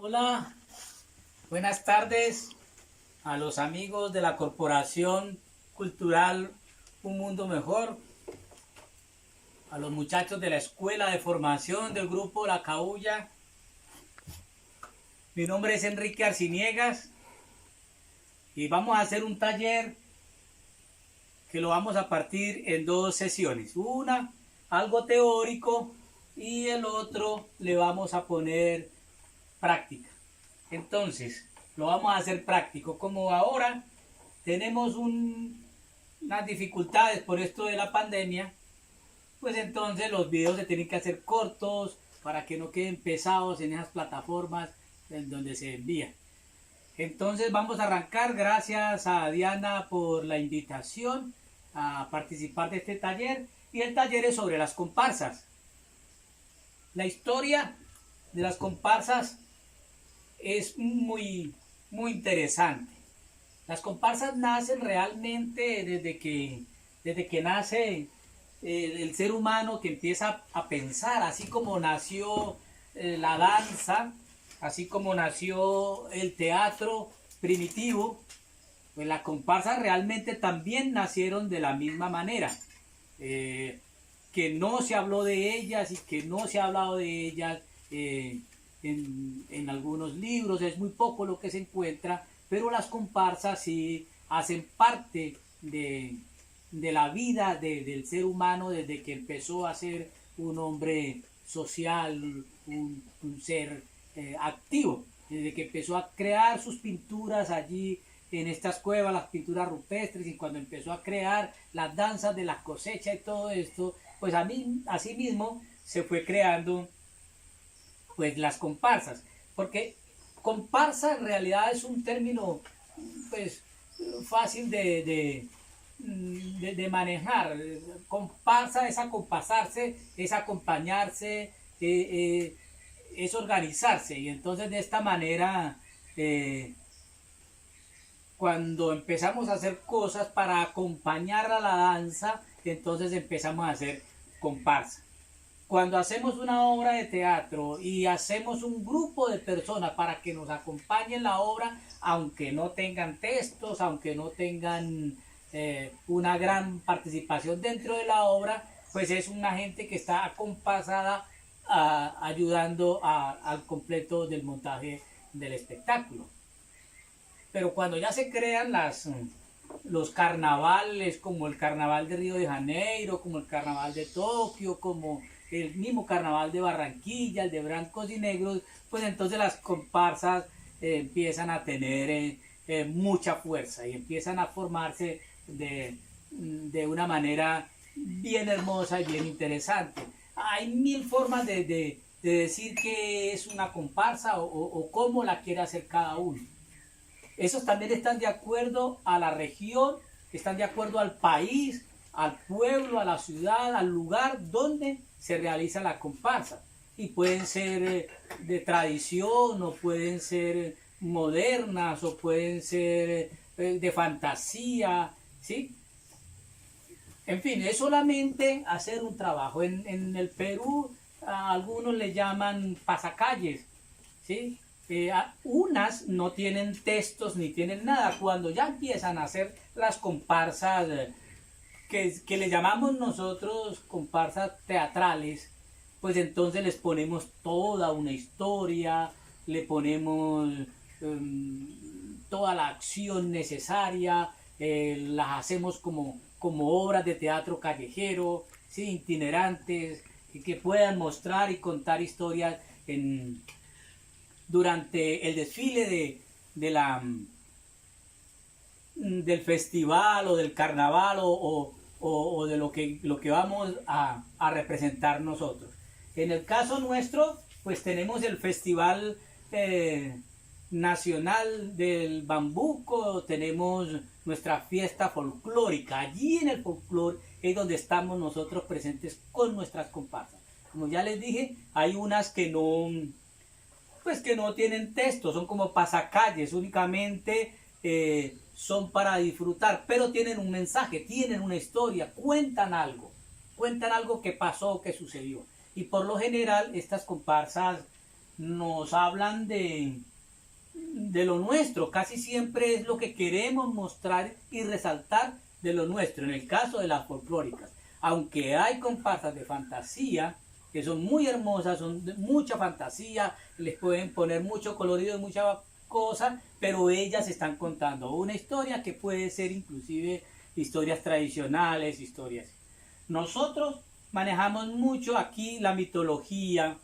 Hola, buenas tardes a los amigos de la Corporación Cultural Un Mundo Mejor, a los muchachos de la Escuela de Formación del Grupo La Caulla. Mi nombre es Enrique Arciniegas y vamos a hacer un taller que lo vamos a partir en dos sesiones. Una, algo teórico, y el otro le vamos a poner práctica. Entonces, lo vamos a hacer práctico. Como ahora tenemos unas dificultades por esto de la pandemia, pues entonces los videos se tienen que hacer cortos para que no queden pesados en esas plataformas en donde se envían. Entonces vamos a arrancar. Gracias a Diana por la invitación a participar de este taller. Y el taller es sobre las comparsas. La historia de las comparsas es muy interesante. Las comparsas nacen realmente desde que nace el ser humano, que empieza a pensar, así como nació la danza, así como nació el teatro primitivo, pues las comparsas realmente también nacieron de la misma manera. Que no se habló de ellas y que no se ha hablado de ellas en algunos libros, es muy poco lo que se encuentra, pero las comparsas sí hacen parte de la vida del ser humano desde que empezó a ser un hombre social, un ser activo, desde que empezó a crear sus pinturas allí en estas cuevas, las pinturas rupestres, y cuando empezó a crear las danzas de la cosecha y todo esto, pues así mismo se fue creando pues las comparsas, porque comparsa en realidad es un término pues fácil de manejar. Comparsa es acompasarse, es acompañarse, es organizarse, y entonces de esta manera cuando empezamos a hacer cosas para acompañar a la danza, entonces empezamos a hacer comparsa. Cuando hacemos una obra de teatro y hacemos un grupo de personas para que nos acompañen la obra, aunque no tengan textos, aunque no tengan una gran participación dentro de la obra, pues es una gente que está acompasada ayudando al completo del montaje del espectáculo. Pero cuando ya se crean los carnavales, como el carnaval de Río de Janeiro, como el carnaval de Tokio, como el mismo carnaval de Barranquilla, el de blancos y negros, pues entonces las comparsas empiezan a tener mucha fuerza y empiezan a formarse de una manera bien hermosa y bien interesante. Hay mil formas de decir qué es una comparsa o cómo la quiere hacer cada uno. Esos también están de acuerdo a la región, están de acuerdo al país, al pueblo, a la ciudad, al lugar donde se realiza la comparsa. Y pueden ser de tradición, o pueden ser modernas, o pueden ser de fantasía, ¿sí? En fin, es solamente hacer un trabajo. En el Perú a algunos le llaman pasacalles, ¿sí? Unas no tienen textos ni tienen nada. Cuando ya empiezan a hacer las comparsas que le llamamos nosotros comparsas teatrales, pues entonces les ponemos toda una historia, le ponemos toda la acción necesaria, las hacemos como obras de teatro callejero, ¿sí? Itinerantes, que puedan mostrar y contar historias durante el desfile del festival o del carnaval o de lo que vamos a representar nosotros. En el caso nuestro, pues tenemos el Festival Nacional del Bambuco, tenemos nuestra fiesta folclórica. Allí en el folclore es donde estamos nosotros presentes con nuestras comparsas. Como ya les dije, hay unas que no tienen texto, son como pasacalles, únicamente son para disfrutar, pero tienen un mensaje, tienen una historia, cuentan algo que pasó, que sucedió. Y por lo general estas comparsas nos hablan de lo nuestro, casi siempre es lo que queremos mostrar y resaltar de lo nuestro, en el caso de las folclóricas. Aunque hay comparsas de fantasía, que son muy hermosas, son de mucha fantasía, les pueden poner mucho colorido y mucha cosa, pero ellas están contando una historia que puede ser inclusive historias tradicionales, historias. Nosotros manejamos mucho aquí la mitología,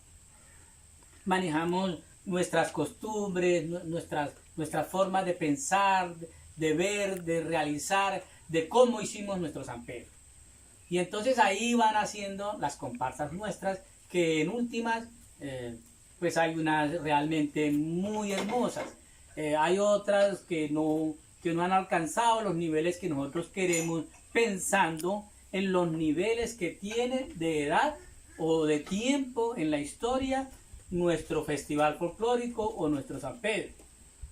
manejamos nuestras costumbres, nuestras formas de pensar, de ver, de realizar, de cómo hicimos nuestro San Pedro. Y entonces ahí van haciendo las comparsas nuestras, que en últimas, pues hay unas realmente muy hermosas. Hay otras que no han alcanzado los niveles que nosotros queremos, pensando en los niveles que tiene de edad o de tiempo en la historia nuestro festival folclórico o nuestro San Pedro.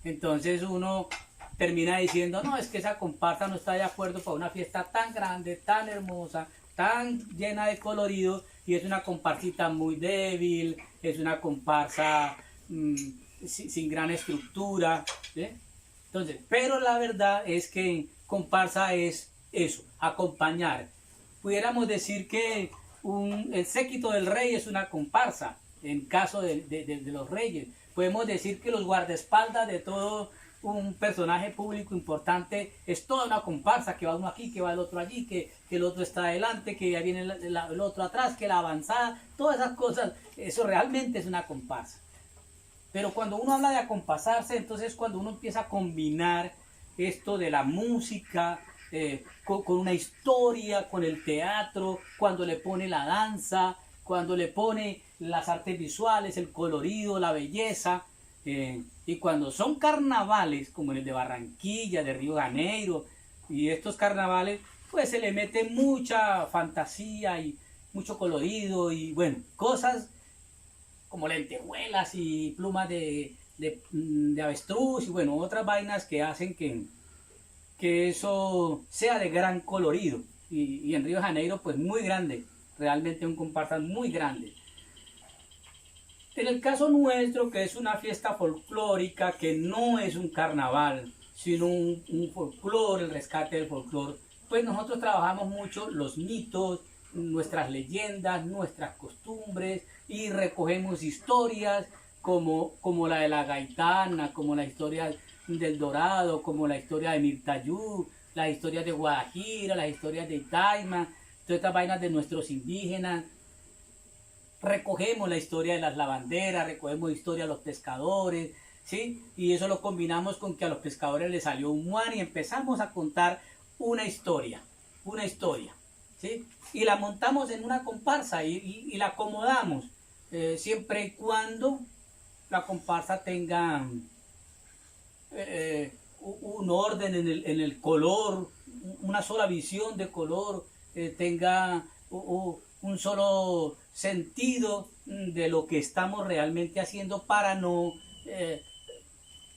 Entonces uno termina diciendo, no, es que esa comparsa no está de acuerdo para una fiesta tan grande, tan hermosa, tan llena de colorido, y es una comparsita muy débil, es una comparsa sin gran estructura, ¿sí? Entonces, pero la verdad es que comparsa es eso, acompañar. Pudiéramos decir que el séquito del rey es una comparsa, en caso de los reyes. Podemos decir que los guardaespaldas de todo un personaje público importante es toda una comparsa, que va uno aquí, que va el otro allí, que el otro está adelante, que ya viene el otro atrás, que la avanzada, todas esas cosas, eso realmente es una comparsa. Pero cuando uno habla de acompasarse, entonces cuando uno empieza a combinar esto de la música, con una historia, con el teatro, cuando le pone la danza, cuando le pone las artes visuales, el colorido, la belleza, y cuando son carnavales como el de Barranquilla, de Río de Janeiro, y estos carnavales, pues se le mete mucha fantasía y mucho colorido y bueno, cosas como lentejuelas y plumas de avestruz y bueno, otras vainas que hacen que eso sea de gran colorido. Y en Río de Janeiro, pues muy grande, realmente un comparsa muy grande. En el caso nuestro, que es una fiesta folclórica, que no es un carnaval, sino un folclore, el rescate del folclore, pues nosotros trabajamos mucho los mitos, nuestras leyendas, nuestras costumbres, y recogemos historias como la de la gaitana, como la historia del Dorado, como la historia de Mirtayú, las historias de Guajira, las historias de Itaima, todas estas vainas de nuestros indígenas. Recogemos la historia de las lavanderas, recogemos la historia de los pescadores, ¿sí? Y eso lo combinamos con que a los pescadores les salió un muar y empezamos a contar una historia, ¿sí? Y la montamos en una comparsa y la acomodamos, siempre y cuando la comparsa tenga un orden en el color, una sola visión de color, tenga un solo sentido de lo que estamos realmente haciendo para no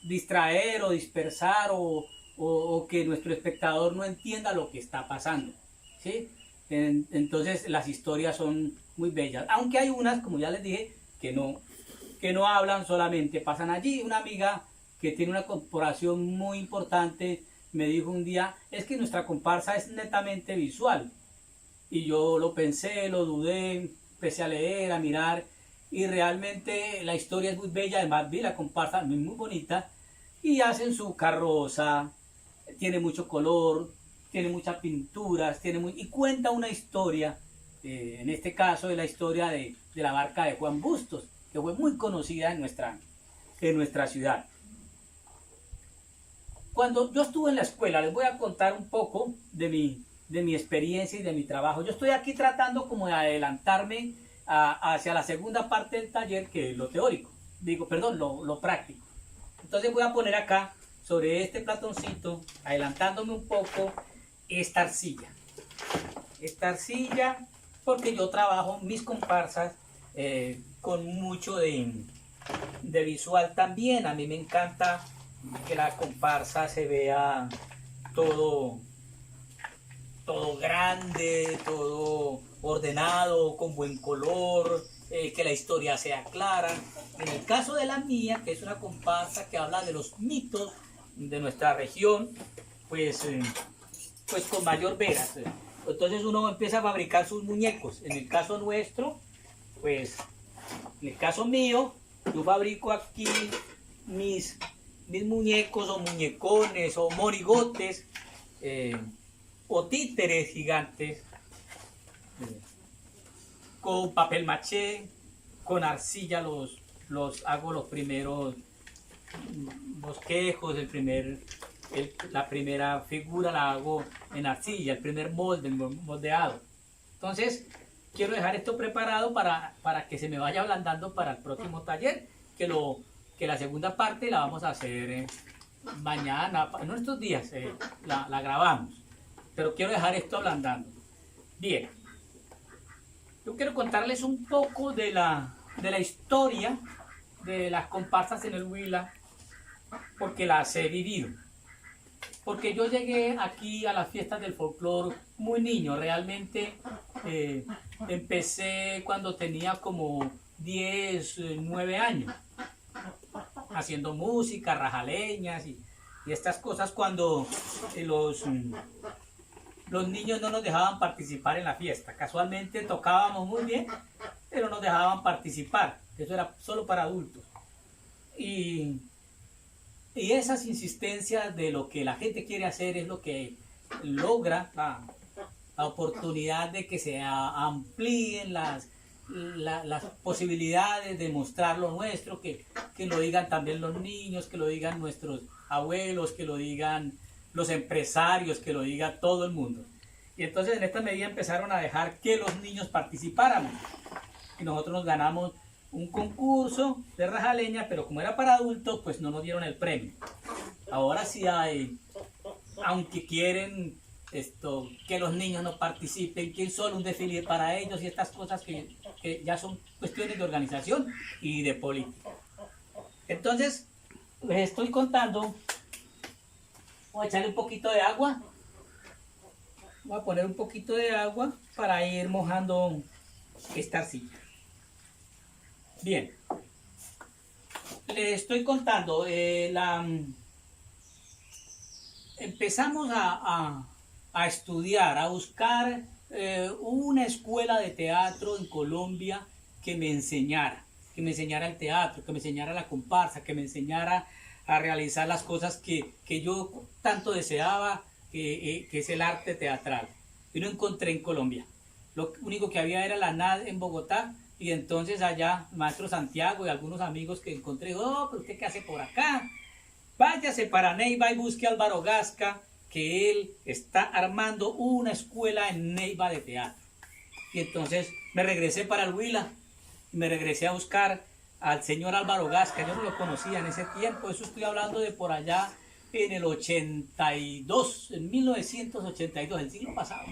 distraer o dispersar o que nuestro espectador no entienda lo que está pasando, ¿sí? Entonces las historias son muy bellas, aunque hay unas, como ya les dije, que no hablan, solamente pasan allí. Una amiga que tiene una corporación muy importante me dijo un día, es que nuestra comparsa es netamente visual. Y yo lo pensé, lo dudé, empecé a leer, a mirar, y realmente la historia es muy bella. Además vi la comparsa muy bonita, y hacen su carroza, tiene mucho color, tiene muchas pinturas, y cuenta una historia, en este caso de la historia de la barca de Juan Bustos, que fue muy conocida en nuestra ciudad. Cuando yo estuve en la escuela, les voy a contar un poco de mi experiencia y de mi trabajo. Yo estoy aquí tratando como de adelantarme hacia la segunda parte del taller, que es lo teórico, lo práctico. Entonces voy a poner acá, sobre este platoncito, adelantándome un poco, esta arcilla. Porque yo trabajo mis comparsas con mucho de visual también. A mí me encanta que la comparsa se vea todo grande, todo ordenado, con buen color, que la historia sea clara. En el caso de la mía, que es una comparsa que habla de los mitos de nuestra región, pues con mayor veras. Entonces uno empieza a fabricar sus muñecos. En el caso nuestro, pues, en el caso mío, yo fabrico aquí mis muñecos o muñecones o morigotes o títeres gigantes con papel maché, con arcilla los hago los primeros bosquejos, la primera figura la hago en arcilla, el primer molde, moldeado. Entonces, quiero dejar esto preparado para que se me vaya ablandando para el próximo taller, que la segunda parte la vamos a hacer mañana, en estos días, la grabamos. Pero quiero dejar esto ablandando. Bien, yo quiero contarles un poco de la historia de las comparsas en el Huila, porque las he vivido. Porque yo llegué aquí a las fiestas del folclore muy niño, realmente empecé cuando tenía como 10, 9 años, haciendo música, rajaleñas y estas cosas cuando los niños no nos dejaban participar en la fiesta. Casualmente tocábamos muy bien, pero no nos dejaban participar. Eso era solo para adultos. Y esas insistencias de lo que la gente quiere hacer es lo que logra la oportunidad de que se amplíen las posibilidades de mostrar lo nuestro, que lo digan también los niños, que lo digan nuestros abuelos, que lo digan los empresarios, que lo diga todo el mundo. Y entonces en esta medida empezaron a dejar que los niños participáramos. Y nosotros nos ganamos un concurso de rajaleña, pero como era para adultos, pues no nos dieron el premio. Ahora sí hay, aunque quieren que los niños no participen, que es solo un desfile para ellos y estas cosas que ya son cuestiones de organización y de política. Entonces, les estoy contando. Voy a echarle un poquito de agua. Voy a poner un poquito de agua para ir mojando esta arcilla. Bien. Les estoy contando. Empezamos a estudiar, a buscar una escuela de teatro en Colombia que me enseñara el teatro, que me enseñara la comparsa, que me enseñara a realizar las cosas que yo tanto deseaba, que es el arte teatral. Y no encontré en Colombia. Lo único que había era la NAD en Bogotá, y entonces allá, maestro Santiago y algunos amigos que encontré, pero ¿usted qué hace por acá? Váyase para Neiva y busque a Álvaro Gasca, que él está armando una escuela en Neiva de teatro. Y entonces me regresé para el Huila, me regresé a buscar al señor Álvaro Gasca. Yo no lo conocía en ese tiempo, eso estoy hablando de por allá en el 82, en 1982, el siglo pasado.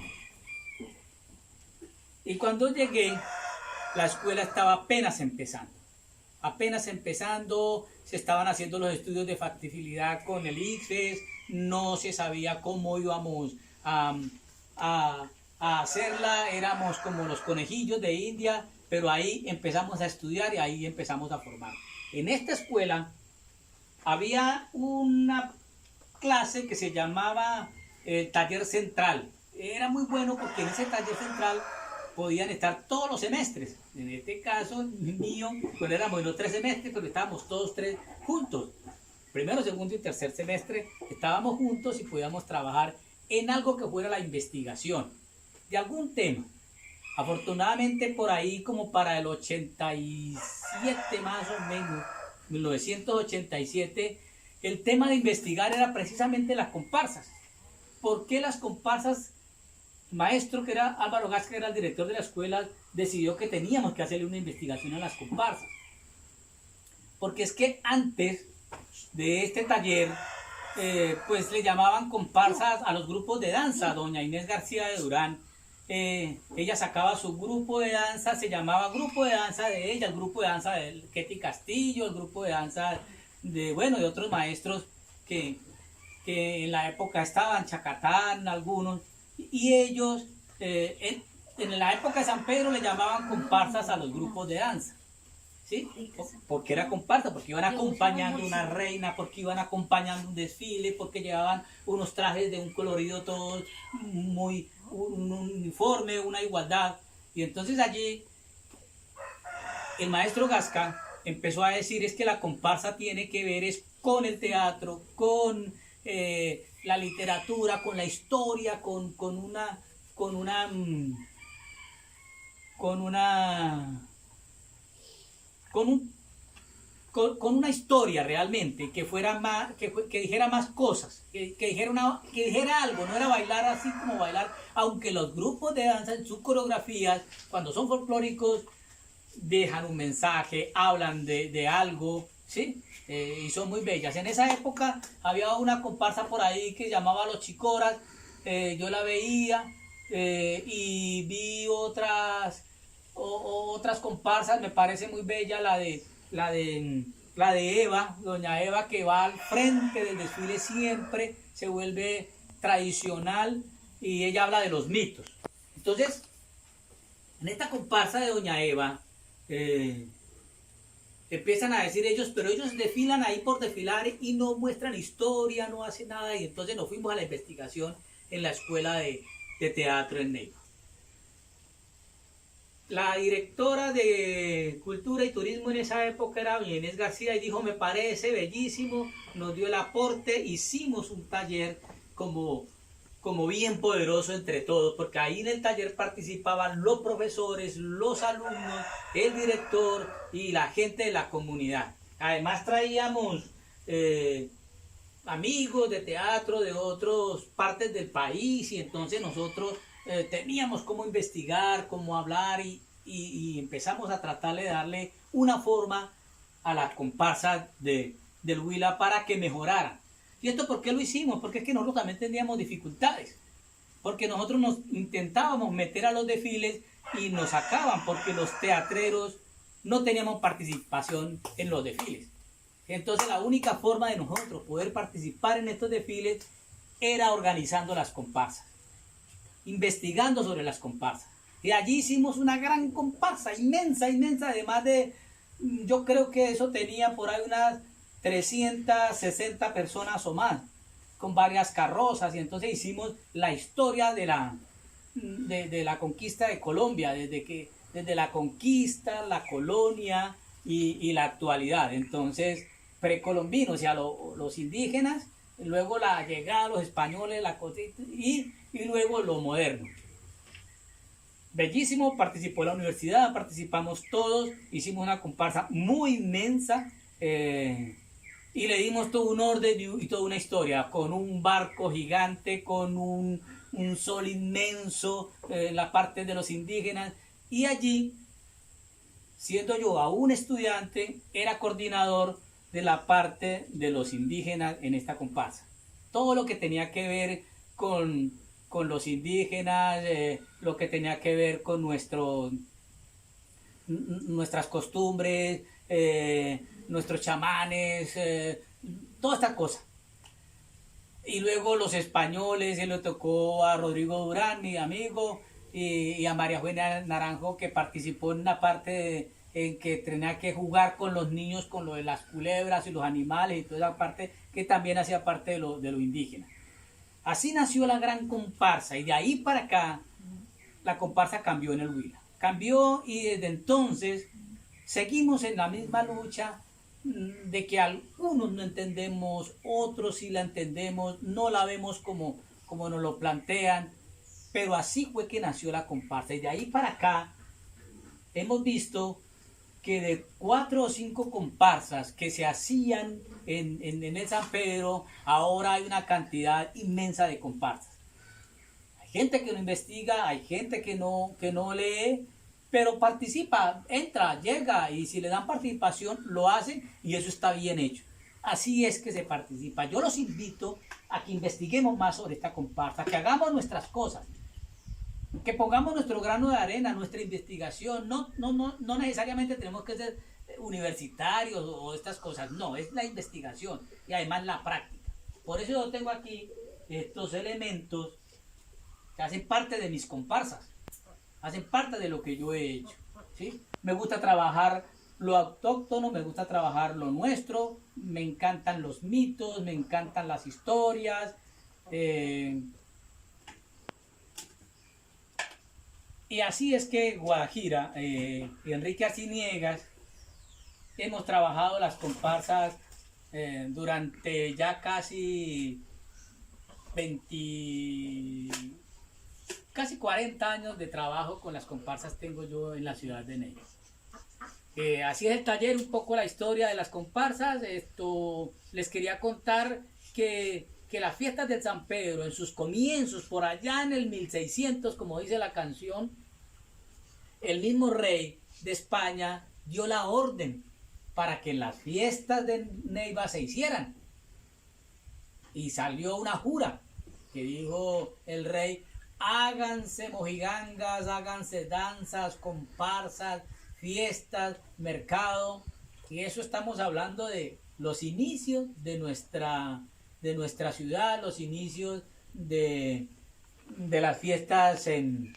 Y cuando llegué, la escuela estaba apenas empezando, se estaban haciendo los estudios de factibilidad con el ICFES, no se sabía cómo íbamos a hacerla, éramos como los conejillos de India, pero ahí empezamos a estudiar y ahí empezamos a formar. En esta escuela había una clase que se llamaba taller central. Era muy bueno porque en ese taller central podían estar todos los semestres. En este caso mío, pues éramos los 3 semestres, pero estábamos todos 3 juntos. Primero, segundo y tercer semestre estábamos juntos y podíamos trabajar en algo que fuera la investigación de algún tema. Afortunadamente por ahí como para el 87 más o menos, 1987, el tema de investigar era precisamente las comparsas. ¿Por qué las comparsas? Maestro, que era Álvaro Gasca, que era el director de la escuela, decidió que teníamos que hacerle una investigación a las comparsas. Porque es que antes de este taller, pues le llamaban comparsas a los grupos de danza. Doña Inés García de Durán, ella sacaba su grupo de danza, se llamaba grupo de danza de ella, el grupo de danza de Ketty Castillo, el grupo de danza de otros maestros que en la época estaban, Chacatán, algunos, y ellos en la época de San Pedro le llamaban comparsas a los grupos de danza. ¿Sí? Porque era comparsa, porque iban acompañando una reina, porque iban acompañando un desfile, porque llevaban unos trajes de un colorido todos muy un uniforme, una igualdad. Y entonces allí el maestro Gasca empezó a decir es que la comparsa tiene que ver es con el teatro, con la literatura, con la historia, con una con una con una con un con una historia realmente que fuera más que dijera más cosas, que dijera algo, no era bailar así como bailar, aunque los grupos de danza en sus coreografías cuando son folclóricos dejan un mensaje, hablan de algo, ¿sí? Y son muy bellas. En esa época había una comparsa por ahí que llamaba Los Chicoras, yo la veía y vi otras comparsas, me parece muy bella la de Eva, doña Eva, que va al frente del desfile siempre, se vuelve tradicional y ella habla de los mitos. Entonces, en esta comparsa de doña Eva, empiezan a decir ellos, pero ellos desfilan ahí por desfilar y no muestran historia, no hacen nada, y entonces nos fuimos a la investigación en la escuela de teatro en Neiva. La directora de Cultura y Turismo en esa época era Inés García y dijo, me parece bellísimo, nos dio el aporte, hicimos un taller como bien poderoso entre todos, porque ahí en el taller participaban los profesores, los alumnos, el director y la gente de la comunidad. Además traíamos amigos de teatro de otras partes del país y entonces nosotros teníamos cómo investigar, cómo hablar y empezamos a tratar de darle una forma a la comparsa del Huila para que mejoraran. ¿Y esto por qué lo hicimos? Porque es que nosotros también teníamos dificultades. Porque nosotros nos intentábamos meter a los desfiles y nos sacaban porque los teatreros no teníamos participación en los desfiles. Entonces la única forma de nosotros poder participar en estos desfiles era organizando las comparsas, investigando sobre las comparsas. Y allí hicimos una gran comparsa, inmensa, además de, yo creo que eso tenía por ahí unas 360 personas o más, con varias carrozas, y entonces hicimos la historia de la conquista de Colombia, desde la conquista, la colonia y la actualidad. Entonces, precolombinos, o sea, los indígenas, luego la llegada de los españoles, y luego lo moderno. Bellísimo, participó la universidad, participamos todos, hicimos una comparsa muy inmensa, y le dimos todo un orden y toda una historia, con un barco gigante, con un sol inmenso, la parte de los indígenas, y allí, siendo yo aún estudiante, era coordinador de la parte de los indígenas en esta comparsa. Todo lo que tenía que ver con los indígenas, lo que tenía que ver con nuestras costumbres, nuestros chamanes, toda esta cosa. Y luego los españoles, se le tocó a Rodrigo Durán, mi amigo, y a María Juana Naranjo, que participó en una parte en que tenía que jugar con los niños, con lo de las culebras y los animales y toda esa parte que también hacía parte de lo indígena. Así nació la gran comparsa y de ahí para acá la comparsa cambió en el Huila. Cambió y desde entonces seguimos en la misma lucha de que algunos no entendemos, otros sí la entendemos, no la vemos como nos lo plantean, pero así fue que nació la comparsa y de ahí para acá hemos visto que de 4 o 5 comparsas que se hacían en el San Pedro, ahora hay una cantidad inmensa de comparsas. Hay gente que no investiga, hay gente que no lee, pero participa, entra, llega, y si le dan participación, lo hacen, y eso está bien hecho. Así es que se participa. Yo los invito a que investiguemos más sobre esta comparsa, que hagamos nuestras cosas, que pongamos nuestro grano de arena, nuestra investigación. No necesariamente tenemos que ser universitarios o estas cosas, no, es la investigación y además la práctica. Por eso yo tengo aquí estos elementos que hacen parte de mis comparsas. hacen parte de lo que yo he hecho, ¿sí? Me gusta trabajar lo autóctono, me gusta trabajar lo nuestro, me encantan los mitos, me encantan las historias, y así es que Guajira y Enrique Arciniegas hemos trabajado las comparsas durante ya casi 20, casi 40 años de trabajo con las comparsas tengo yo en la ciudad de Neiva. Así es el taller, un poco la historia de las comparsas. Esto les quería contar que las fiestas de San Pedro en sus comienzos, por allá en el 1600, como dice la canción, el mismo rey de España dio la orden para que las fiestas de Neiva se hicieran. Y salió una jura que dijo el rey: háganse mojigangas, háganse danzas, comparsas, fiestas, mercado. Y eso estamos hablando de los inicios de nuestra ciudad, los inicios de las fiestas en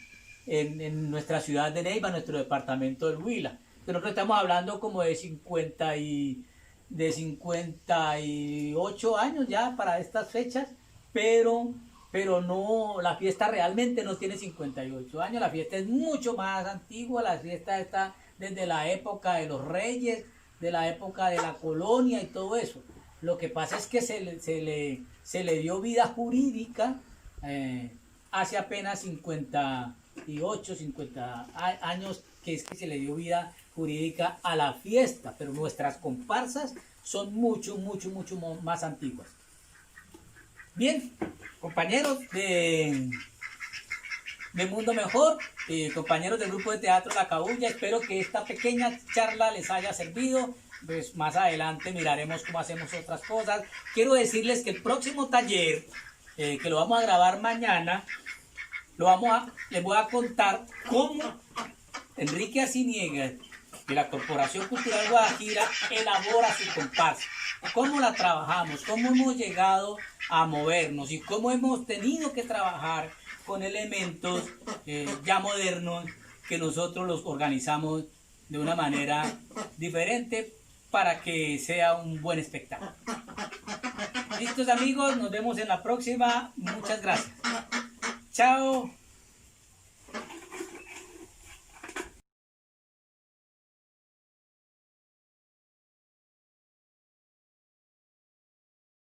nuestra ciudad de Neiva, nuestro departamento del Huila. Nosotros estamos hablando como de 58 años ya para estas fechas, pero no, la fiesta realmente no tiene 58 años, la fiesta es mucho más antigua, la fiesta está desde la época de los reyes, de la época de la colonia y todo eso. Lo que pasa es que se le dio vida jurídica hace apenas 50 años que es que se le dio vida jurídica a la fiesta, pero nuestras comparsas son mucho más antiguas. Bien, compañeros de Mundo Mejor, compañeros del grupo de teatro La Cabulla, espero que esta pequeña charla les haya servido. Pues más adelante miraremos cómo hacemos otras cosas. Quiero decirles que el próximo taller, que lo vamos a grabar mañana, les voy a contar cómo Enrique Arciniegas de la Corporación Cultural Guajira elabora su comparsa, cómo la trabajamos, cómo hemos llegado a movernos y cómo hemos tenido que trabajar con elementos ya modernos que nosotros los organizamos de una manera diferente para que sea un buen espectáculo. Listos amigos, nos vemos en la próxima. Muchas gracias. Chao.